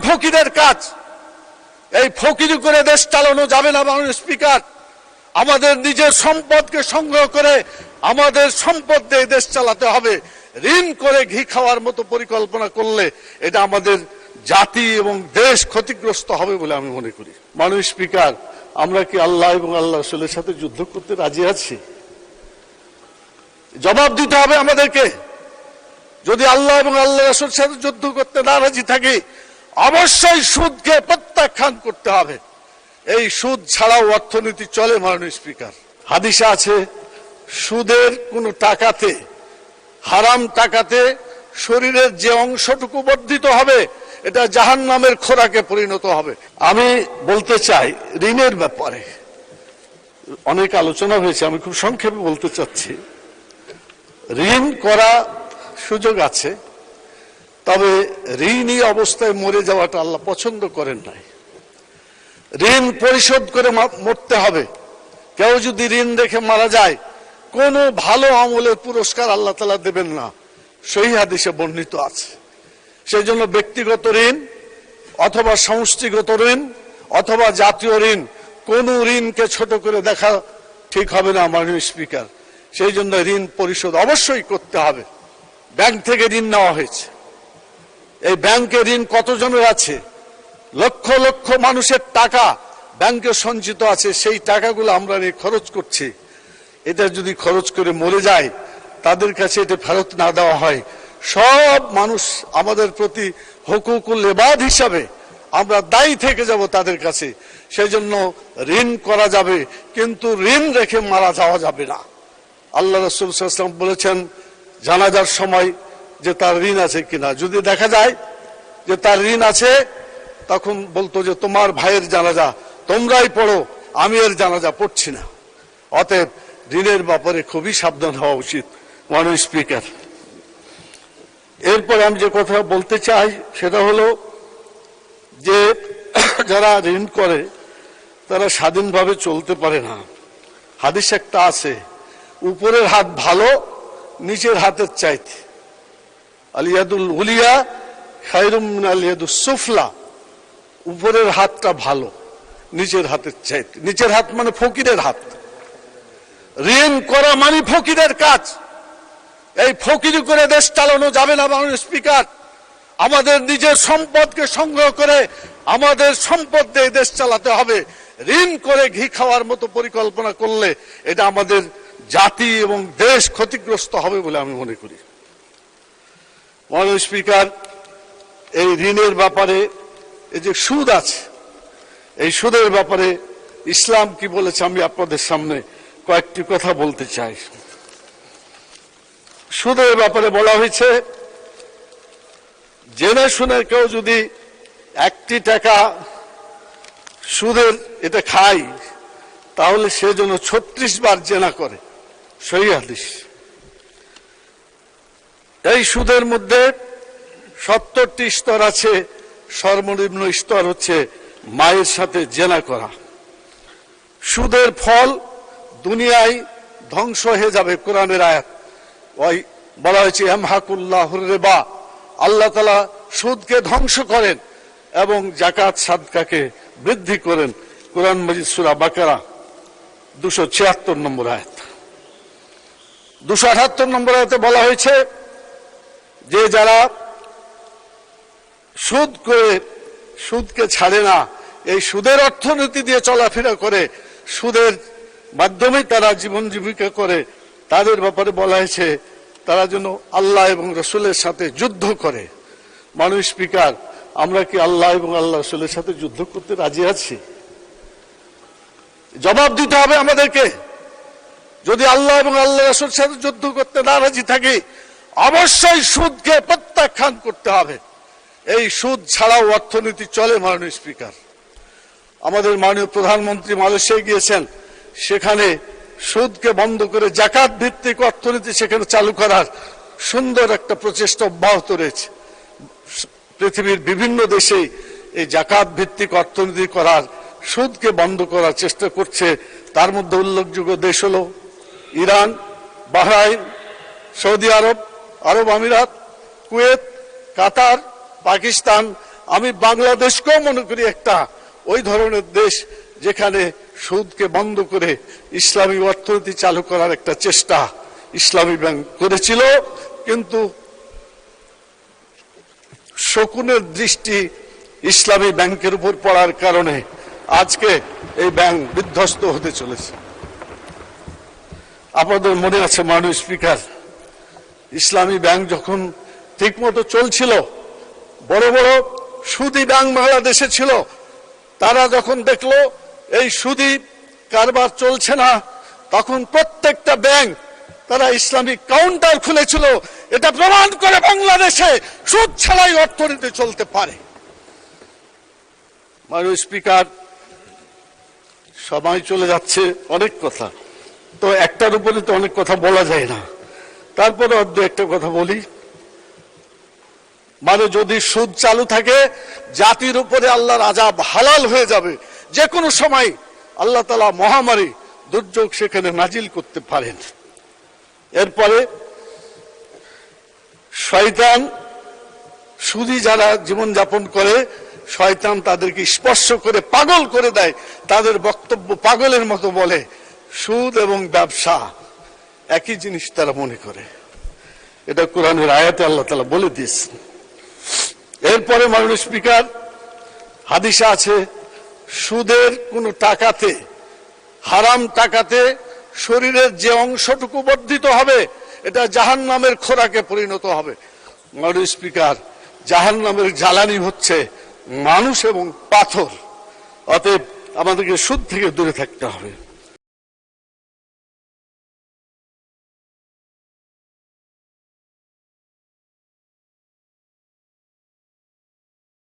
ফকিরের কাজ। এই ফকিরি করে দেশ চালানো যাবে না মাননীয় স্পিকার। আমাদের নিজের সম্পদকে সংগ্রহ করে আমাদের সম্পদ দিয়ে দেশ চালাতে হবে। ঋণ করে ঘি খাওয়ার মতো পরিকল্পনা করলে এটা আমাদের জাতি এবং দেশ ক্ষতিগ্রস্ত হবে বলে আমি মনে করি। মাননীয় স্পিকার, আমরা কি আল্লাহ এবং আল্লাহ রাসূলের সাথে যুদ্ধ করতে রাজি আছি? জবাব দিতে হবে আমাদেরকে। যদি আল্লাহ এবং আল্লাহ রাসূলের সাথে যুদ্ধ করতে না রাজি থাকি, অবশ্যই সুদকে প্রত্যাখ্যান করতে হবে। এই সুদ ছাড়াও অর্থনীতি চলে মাননীয় স্পিকার। হাদিসে আছে, সুদের কোন টাকাতে, হারাম টাকাতে শরীরের যে অংশটুকু বর্ধিত হবে এটা জাহান্নামের খোরাকে পরিণত হবে। আমি বলতে চাই ঋণের ব্যাপারে অনেক আলোচনা হয়েছে, আমি খুব সংক্ষেপে বলতে চাচ্ছি। ঋণ করা সুযোগ আছে, তবে ঋণী অবস্থায় মরে যাওয়াটা আল্লাহ পছন্দ করেন নাই। ঋণ পরিশোধ করে মরতে হবে। কেউ যদি ঋণ রেখে মারা যায়, কোনো ভালো আমলের পুরস্কার আল্লাহ তাআলা দেবেন না, সহিহ হাদিসে বর্ণিত আছে। সেই জন্য ব্যক্তিগত ঋণ অথবা সমষ্টিগত ঋণ অথবা জাতীয় ঋণ, কোন ঋণকে ছোট করে দেখা ঠিক হবে না মাননীয় স্পিকার। সেই জন্য ঋণ পরিশোধ অবশ্যই করতে হবে। ব্যাংক থেকে ঋণ নেওয়া হয়েছে, এই ব্যাংকে ঋণ কতজনের আছে? লক্ষ লক্ষ মানুষের টাকা ব্যাংকে সঞ্চিত আছে, সেই টাকাগুলো আমরা নিয়ে খরচ করছি। এটা যদি খরচ করে মরে যায়, তাদের কাছে এটা ফেরত না দেওয়া হয়, সব মানুষ আমাদের প্রতি হুকুকুল ইবাদ হিসাবে আমরা দায়ী থেকে যাব তাদের কাছে। সেই জন্য ঋণ করা যাবে, কিন্তু ঋণ রেখে মারা যাওয়া যাবে না। আল্লাহ রাসূল সাল্লাল্লাহু আলাইহি ওয়াসাল্লাম বলেছেন জানাজার সময় যে তার ঋণ আছে কিনা, যদি দেখা যায় যে তার ঋণ আছে, তখন বলতো যে তোমার ভাইয়ের জানাজা তোমরাই পড়ো, আমি এর জানাজা পড়ছি না। অতএব ঋণের ব্যাপারে খুবই সাবধান হওয়া উচিত মাননীয় স্পিকার। এরপর আমি যে কথা বলতে চাই সেটা হলো যে যারা ঋণ করে তারা স্বাধীনভাবে চলতে পারে না। হাদিস একটা আছে, উপরের হাত ভালো নিচের হাতের চাইতে, আলিয়াদুল উলিয়া খায়রুম মিনাল ইয়াদুস সুফলা। উপরের হাতটা ভালো নিচের হাতের চাইতে। নিচের হাত মানে ফকিরের হাত। ঋণ করা মানে ফকিরের কাজ। এই ফকিরি করে দেশ চালানো যাবে না মাননীয় স্পিকার। আমাদের নিজের সম্পদকে সংগ্রহ করে আমাদের সম্পদ দিয়ে দেশ চালাতে হবে। ঋণ করে ঘি খাওয়ার মতো পরিকল্পনা করলে এটা আমাদের জাতি এবং দেশ ক্ষতিগ্রস্ত হবে বলে আমি মনে করি। মাননীয় স্পিকার, এই ঋণের ব্যাপারে এই যে সুদ আছে, এই সুদের ব্যাপারে ইসলাম কি বলেছে আমি আপনাদের সামনে কয়েকটি কথা বলতে চাই। সুদের ব্যাপারে বলা হয়েছে, জেনে শুনে কেউ যদি 1টি টাকা সুদের এটা খায়, তাহলে সে যেন 36 বার জেনা করে, সহিহ হাদিস। এই সুদের মধ্যে 70টি স্তর আছে। সর্বনিম্ন স্তর হচ্ছে মায়ের সাথে জেনা করা। সুদের ফল দুনিয়ায় ধ্বংস হয়ে যাবে। কোরআনের আয়াত ওই বলা হয়েছে ইয়ামহাকুল্লাহুর রিবা, আল্লাহ তাআলা সুদকে ধ্বংস করেন এবং যাকাত সাদকাকে বৃদ্ধি করেন। কোরআন মাজিদ সূরা বাকারা 276 নম্বর আয়াত। 278 নম্বর আয়াতে বলা হয়েছে যে যারা সুদ করে সুদকে ছাড়ে না, এই সুদের অর্থনীতি দিয়ে চলাফেরা করে, সুদের মাধ্যমে তারা জীবন জীবিকা করে, তাদের ব্যাপারে বলা হয়েছে তারা যেন আল্লাহ এবং রাসূলের সাথে যুদ্ধ করে। মাননীয় স্পিকার, আমরা কি আল্লাহ এবং আল্লাহ রাসূলের সাথে যুদ্ধ করতে রাজি আছি? জবাব দিতে হবে আমাদেরকে। যদি আল্লাহ এবং আল্লাহ রাসূলের সাথে যুদ্ধ করতে না রাজি থাকি, অবশ্যই সুদকে প্রত্যাখ্যান করতে হবে। এই সুদ ছাড়াও অর্থনীতি চলে মাননীয় স্পিকার। আমাদের মাননীয় প্রধানমন্ত্রী মালয়েশিয়ায় গিয়েছেন, সেখানে সুদকে বন্ধ করে জাকাত ভিত্তিক অর্থনীতি সেখানে চালু করার সুন্দর একটা প্রচেষ্টা অব্যাহত রয়েছে। পৃথিবীর বিভিন্ন দেশে এই জাকাত ভিত্তিক অর্থনীতি করার, সুদকে বন্ধ করার চেষ্টা করছে। তার মধ্যে উল্লেখযোগ্য দেশ হলো ইরান, বাহরাইন, সৌদি আরব, আরব আমিরাত, কুয়েত, কাতার, পাকিস্তান, আমি বাংলাদেশকেও মনে করি একটা ওই ধরনের দেশ যেখানে সুদকে বন্ধ করে ইসলামী অর্থনীতি চালু করার একটা চেষ্টা ইসলামী ব্যাংক করেছিল, কিন্তু শকুনের দৃষ্টি ইসলামী ব্যাংকের উপর পড়ার কারণে আজকে এই ব্যাংক বিধ্বস্ত হতে চলেছে। আপনাদের মনে আছে মাননীয় স্পিকার, ইসলামী ব্যাংক যখন ঠিকমতো চলছিল, বড় বড় সুদী ব্যাংক বাংলাদেশে ছিল, তারা যখন দেখলো এই সুদী কারবার চলছে না, তখন প্রত্যেকটা ব্যাংক তারা ইসলামিক কাউন্টার খুলেছিল। এটা প্রমাণ করে বাংলাদেশে সুদ ছাড়াই অর্থনীতি চলতে পারে। মাননীয় স্পিকার, সময় চলে যাচ্ছে, অনেক কথা তো একটার উপরে তো অনেক কথা বলা যায় না, তারপরে অর্ধ একটা কথা বলি। মানে যদি সুদ চালু থাকে, জাতির উপরে আল্লাহর আযাব হালাল হয়ে যাবে। যে কোনো সময় আল্লাহ তাআলা মহামারী দুর্যোগ সেখানে নাজিল করতে পারেন। এরপরে শয়তান, সুদী যারা জীবন যাপন করে, শয়তান তাদেরকে স্পর্শ করে পাগল করে দেয়। তাদের বক্তব্য পাগলের মতো বলে, সুদ এবং ব্যবসা একই জিনিস তারা মনে করে। এটা কোরআনের আয়াতে আল্লাহ তাআলা বলে দিয়েছেন। এরপরে মাননীয় স্পিকার, হাদিসে আছে সুদের কোন টাকাতে, হারাম টাকাতে শরীরের যে অংশটুকু বর্ধিত হবে এটা জাহান্নামের খোরাকে পরিণত হবে। মাননীয় স্পিকার, জাহান্নামের জ্বালানি হচ্ছে মানুষ এবং পাথর। অতএব আমাদেরকে সুদ থেকে দূরে থাকতে হবে।